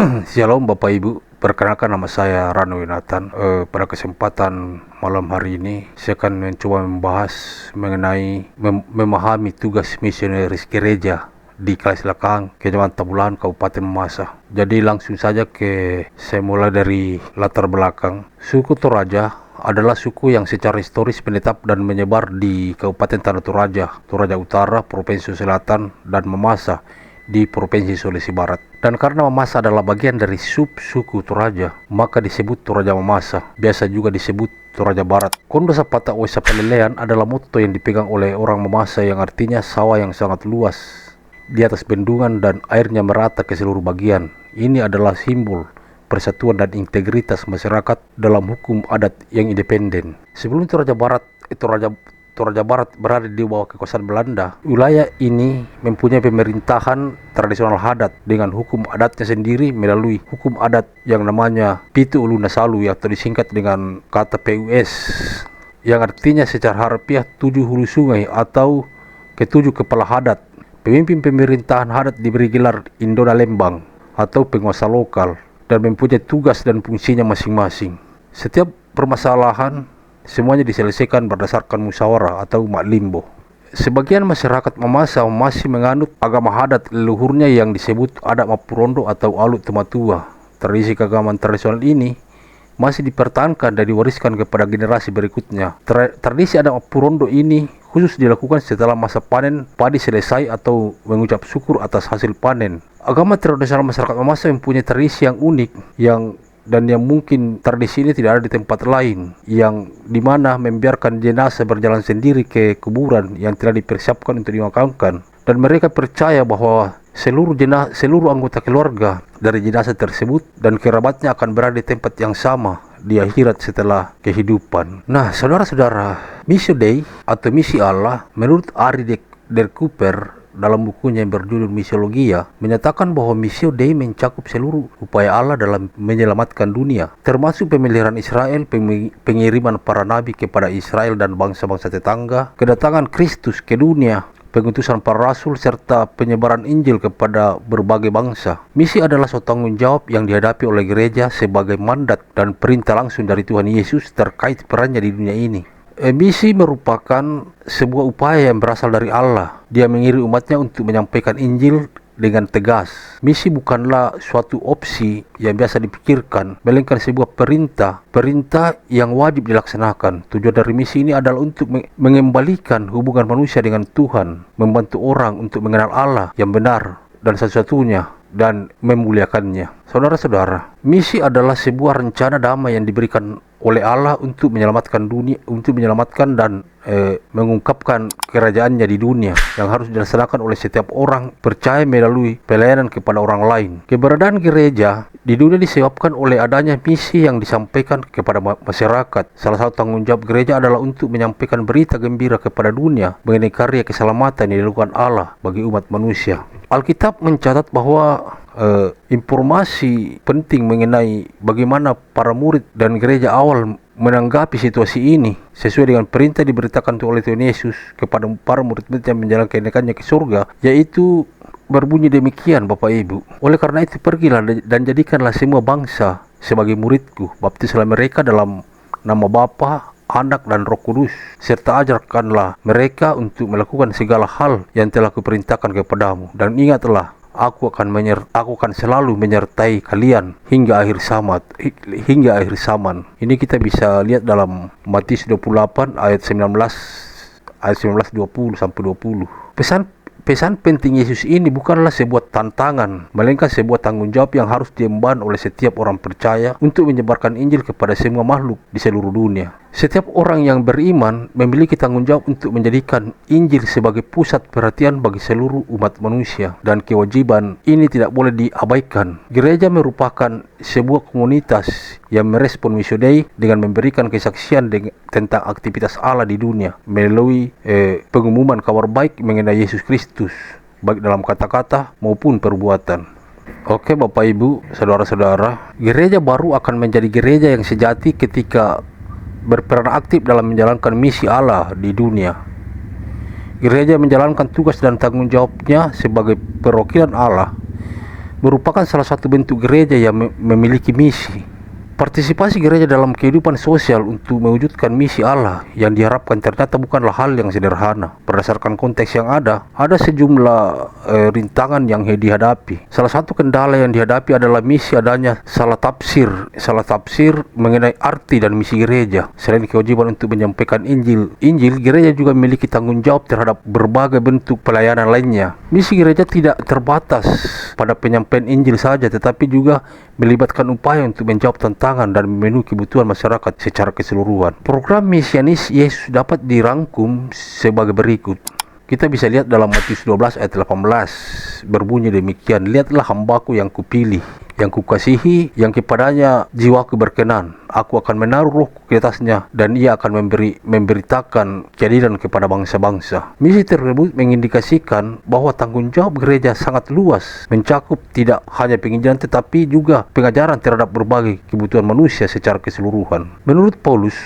Shalom Bapak Ibu, perkenalkan nama saya Rano Winatan. Pada kesempatan malam hari ini saya akan mencoba membahas mengenai memahami tugas misionaris gereja di Kalis Lakang, Kecamatan Tabulan, Kabupaten Mamasa. Jadi langsung saja saya mulai dari latar belakang. Suku Toraja adalah suku yang secara historis menetap dan menyebar di Kabupaten Tanah Toraja, Toraja Utara, Provinsi Selatan, dan Mamasa di Provinsi Sulawesi Barat. Dan karena Mamasa adalah bagian dari sub-suku Toraja, maka disebut Toraja Mamasa, biasa juga disebut Toraja Barat. Kondo Sapata Wesa Pelelean adalah motto yang dipegang oleh orang Mamasa, yang artinya sawah yang sangat luas di atas bendungan dan airnya merata ke seluruh bagian. Ini adalah simbol persatuan dan integritas masyarakat dalam hukum adat yang independen. Sebelum Toraja Barat berada di bawah kekuasaan Belanda, wilayah ini mempunyai pemerintahan tradisional adat dengan hukum adatnya sendiri melalui hukum adat yang namanya Pitu Uluna Salu, atau disingkat dengan kata PUS, yang artinya secara harfiah 7 hulu sungai atau ketujuh kepala adat. Pemimpin pemerintahan adat diberi gelar Indona Lembang atau penguasa lokal dan mempunyai tugas dan fungsinya masing-masing. Setiap permasalahan semuanya diselesaikan berdasarkan musyawarah atau maklimbo. Sebagian masyarakat Mamasa masih menganut agama adat leluhurnya yang disebut adat Mapurondo atau Alut Tematua. Tradisi keagamaan tradisional ini masih dipertahankan dan diwariskan kepada generasi berikutnya. Tradisi adat Mapurondo ini khusus dilakukan setelah masa panen padi selesai atau mengucap syukur atas hasil panen. Agama tradisional masyarakat Mamasa mempunyai tradisi yang unik dan yang mungkin tradisi ini tidak ada di tempat lain, yang dimana membiarkan jenazah berjalan sendiri ke kuburan yang telah dipersiapkan untuk dimakamkan, dan mereka percaya bahwa seluruh anggota keluarga dari jenazah tersebut dan kerabatnya akan berada di tempat yang sama di akhirat setelah kehidupan. Nah, saudara-saudara, Missio Dei atau misi Allah menurut Ari der Cooper dalam bukunya yang berjudul Misiologia menyatakan bahwa Missio Dei mencakup seluruh upaya Allah dalam menyelamatkan dunia, termasuk pemeliharaan Israel, pengiriman para nabi kepada Israel dan bangsa-bangsa tetangga, kedatangan Kristus ke dunia, pengutusan para rasul, serta penyebaran Injil kepada berbagai bangsa. Misi adalah suatu tanggung jawab yang dihadapi oleh gereja sebagai mandat dan perintah langsung dari Tuhan Yesus terkait perannya di dunia ini. Misi merupakan sebuah upaya yang berasal dari Allah. Dia mengirim umatnya untuk menyampaikan Injil dengan tegas. Misi bukanlah suatu opsi yang biasa dipikirkan, melainkan sebuah perintah yang wajib dilaksanakan. Tujuan dari misi ini adalah untuk mengembalikan hubungan manusia dengan Tuhan, membantu orang untuk mengenal Allah yang benar dan satu-satunya, dan memuliakannya. Saudara-saudara, misi adalah sebuah rencana damai yang diberikan oleh Allah untuk menyelamatkan dunia, untuk menyelamatkan dan mengungkapkan kerajaannya di dunia, yang harus dilaksanakan oleh setiap orang percaya melalui pelayanan kepada orang lain. Keberadaan gereja di dunia disebabkan oleh adanya misi yang disampaikan kepada masyarakat. Salah satu tanggung jawab gereja adalah untuk menyampaikan berita gembira kepada dunia mengenai karya keselamatan yang dilakukan Allah bagi umat manusia. Alkitab mencatat bahwa informasi penting mengenai bagaimana para murid dan gereja awal menanggapi situasi ini sesuai dengan perintah diberitakan oleh Tuhan Yesus kepada para murid-murid yang menjalankan kenakannya ke surga, yaitu berbunyi demikian, Bapak Ibu. Oleh karena itu, pergilah dan jadikanlah semua bangsa sebagai muridku, baptislah mereka dalam nama Bapa, Anak, dan Roh Kudus, serta ajarkanlah mereka untuk melakukan segala hal yang telah kuperintahkan kepadamu. Dan ingatlah, Aku akan selalu menyertai kalian hingga akhir zaman. Ini kita bisa lihat dalam Matius 28 ayat 19 20 sampai 20. Pesan penting Yesus ini bukanlah sebuah tantangan, melainkan sebuah tanggung jawab yang harus diemban oleh setiap orang percaya untuk menyebarkan Injil kepada semua makhluk di seluruh dunia. Setiap orang yang beriman memiliki tanggung jawab untuk menjadikan Injil sebagai pusat perhatian bagi seluruh umat manusia, dan kewajiban ini tidak boleh diabaikan. Gereja merupakan sebuah komunitas yang merespon Missio Dei dengan memberikan kesaksian tentang aktivitas Allah di dunia melalui pengumuman kabar baik mengenai Yesus Kristus, baik dalam kata-kata maupun perbuatan. Oke Bapak Ibu, saudara-saudara, gereja baru akan menjadi gereja yang sejati ketika berperan aktif dalam menjalankan misi Allah di dunia. Gereja menjalankan tugas dan tanggung jawabnya sebagai perwakilan Allah merupakan salah satu bentuk gereja yang memiliki misi. Partisipasi gereja dalam kehidupan sosial untuk mewujudkan misi Allah yang diharapkan ternyata bukanlah hal yang sederhana. Berdasarkan konteks yang ada sejumlah rintangan yang dihadapi. Salah satu kendala yang dihadapi adalah misi adanya salah tafsir mengenai arti dan misi gereja. Selain kewajiban untuk menyampaikan Injil, gereja juga memiliki tanggung jawab terhadap berbagai bentuk pelayanan lainnya. Misi gereja tidak terbatas pada penyampaian Injil saja, tetapi juga melibatkan upaya untuk menjawab tantangan dan memenuhi kebutuhan masyarakat secara keseluruhan. Program misianis Yesus dapat dirangkum sebagai berikut. Kita bisa lihat dalam Matius 12 ayat 18, berbunyi demikian, "Lihatlah hambaku yang kupilih, yang kukasihi, yang kepadanya jiwaku berkenan. Aku akan menaruh rohku di atasnya, dan ia akan memberitakan keadilan kepada bangsa-bangsa." Misi tersebut mengindikasikan bahwa tanggung jawab gereja sangat luas, mencakup tidak hanya penginjilan tetapi juga pengajaran terhadap berbagai kebutuhan manusia secara keseluruhan. Menurut Paulus,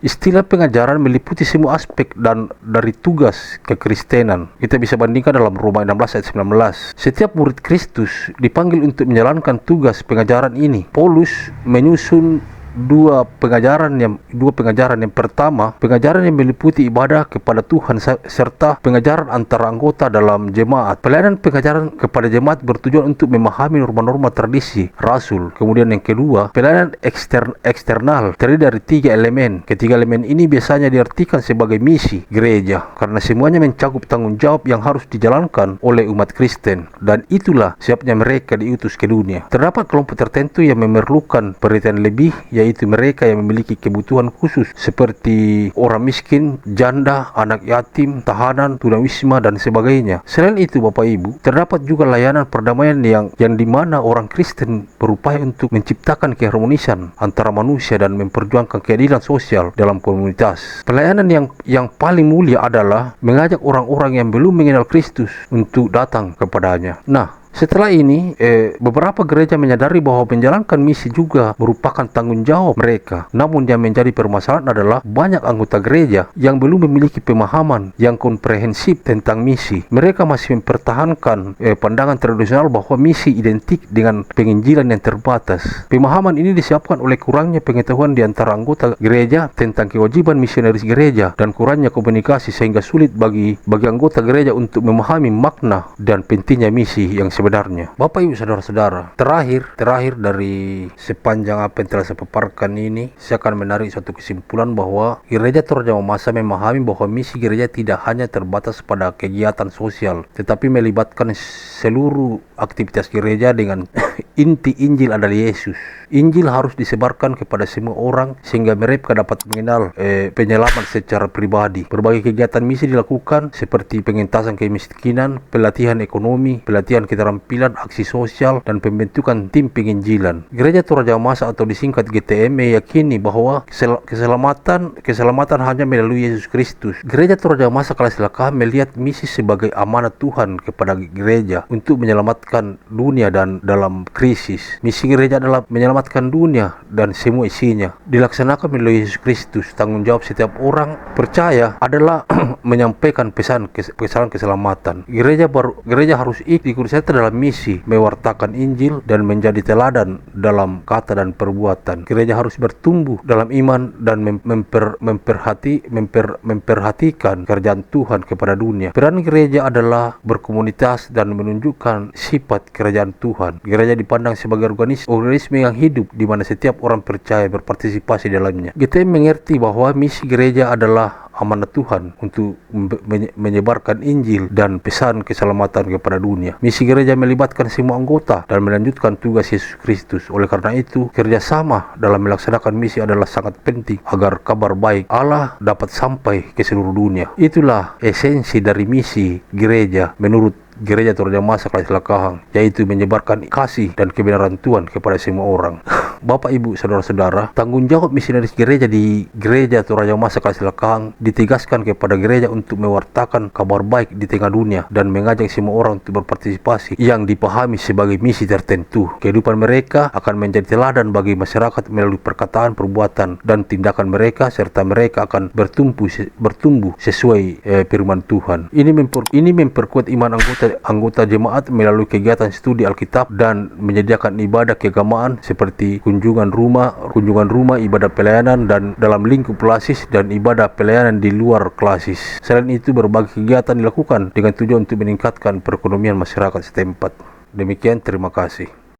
istilah pengajaran meliputi semua aspek dan dari tugas kekristenan. Kita bisa bandingkan dalam Roma 16 ayat 19. Setiap murid Kristus dipanggil untuk menjalankan tugas pengajaran ini. Paulus menyusun dua pengajaran. Yang pertama, pengajaran yang meliputi ibadah kepada Tuhan serta pengajaran antara anggota dalam jemaat. Pelayanan pengajaran kepada jemaat bertujuan untuk memahami norma-norma tradisi rasul. Kemudian yang kedua, pelayanan eksternal terdiri dari 3 elemen. Ketiga elemen ini biasanya diartikan sebagai misi gereja karena semuanya mencakup tanggung jawab yang harus dijalankan oleh umat Kristen, dan itulah sebabnya mereka diutus ke dunia. Terdapat kelompok tertentu yang memerlukan perhatian lebih, yaitu mereka yang memiliki kebutuhan khusus seperti orang miskin, janda, anak yatim, tahanan, tunawisma, dan sebagainya. Selain itu, Bapak Ibu, terdapat juga layanan perdamaian yang dimana orang Kristen berupaya untuk menciptakan keharmonisan antara manusia dan memperjuangkan keadilan sosial dalam komunitas. Pelayanan yang paling mulia adalah mengajak orang-orang yang belum mengenal Kristus untuk datang kepadanya. Nah, setelah ini, beberapa gereja menyadari bahwa menjalankan misi juga merupakan tanggung jawab mereka. Namun yang menjadi permasalahan adalah banyak anggota gereja yang belum memiliki pemahaman yang komprehensif tentang misi. Mereka masih mempertahankan pandangan tradisional bahwa misi identik dengan penginjilan yang terbatas. Pemahaman ini disebabkan oleh kurangnya pengetahuan di antara anggota gereja tentang kewajiban misionaris gereja dan kurangnya komunikasi, sehingga sulit bagi anggota gereja untuk memahami makna dan pentingnya misi yang sebenarnya. Bapak Ibu saudara-saudara, terakhir dari sepanjang apa yang telah saya paparkan ini, saya akan menarik suatu kesimpulan bahwa gereja terjauh masa memahami bahwa misi gereja tidak hanya terbatas pada kegiatan sosial, tetapi melibatkan seluruh aktivitas gereja dengan inti Injil adalah Yesus. Injil harus disebarkan kepada semua orang sehingga mereka dapat mengenal penyelamat secara pribadi. Berbagai kegiatan misi dilakukan seperti pengentasan kemiskinan, pelatihan ekonomi, pelatihan keterampilan, aksi sosial, dan pembentukan tim penginjilan. Gereja Toraja Masa atau disingkat GTM meyakini bahwa keselamatan hanya melalui Yesus Kristus. Gereja Toraja Masa Kelas Selaka melihat misi sebagai amanat Tuhan kepada gereja untuk menyelamatkan dunia dan dalam krisis. Misi gereja adalah menyelamatkan dunia dan semua isinya. Dilaksanakan melalui Yesus Kristus. Tanggung jawab setiap orang percaya adalah menyampaikan pesan keselamatan. Gereja harus ikut serta dalam misi mewartakan Injil dan menjadi teladan dalam kata dan perbuatan. Gereja harus bertumbuh dalam iman dan memperhatikan kerjaan Tuhan kepada dunia. Peran gereja adalah berkomunitas dan menunjukkan sifat kerajaan Tuhan. Gereja dipandang sebagai organisme yang hidup di mana setiap orang percaya berpartisipasi dalamnya. Kita mengerti bahwa misi gereja adalah amanat Tuhan untuk menyebarkan Injil dan pesan keselamatan kepada dunia. Misi gereja melibatkan semua anggota dan melanjutkan tugas Yesus Kristus. Oleh karena itu, kerjasama dalam melaksanakan misi adalah sangat penting agar kabar baik Allah dapat sampai ke seluruh dunia. Itulah esensi dari misi gereja menurut Gereja Toraja Masa Kelas Selakahang, yaitu menyebarkan kasih dan kebenaran Tuhan kepada semua orang. Bapak Ibu saudara-saudara, tanggung jawab misionaris gereja di gereja Toraja Masa Kasilakang ditegaskan kepada gereja untuk mewartakan kabar baik di tengah dunia dan mengajak semua orang untuk berpartisipasi yang dipahami sebagai misi tertentu. Kehidupan mereka akan menjadi teladan bagi masyarakat melalui perkataan, perbuatan, dan tindakan mereka, serta mereka akan bertumbuh sesuai firman Tuhan. Ini memperkuat iman anggota jemaat melalui kegiatan studi Alkitab dan menyediakan ibadah keagamaan seperti kunjungan rumah, ibadah pelayanan dan dalam lingkup klasis dan ibadah pelayanan di luar klasis. Selain itu, berbagai kegiatan dilakukan dengan tujuan untuk meningkatkan perekonomian masyarakat setempat. Demikian, terima kasih.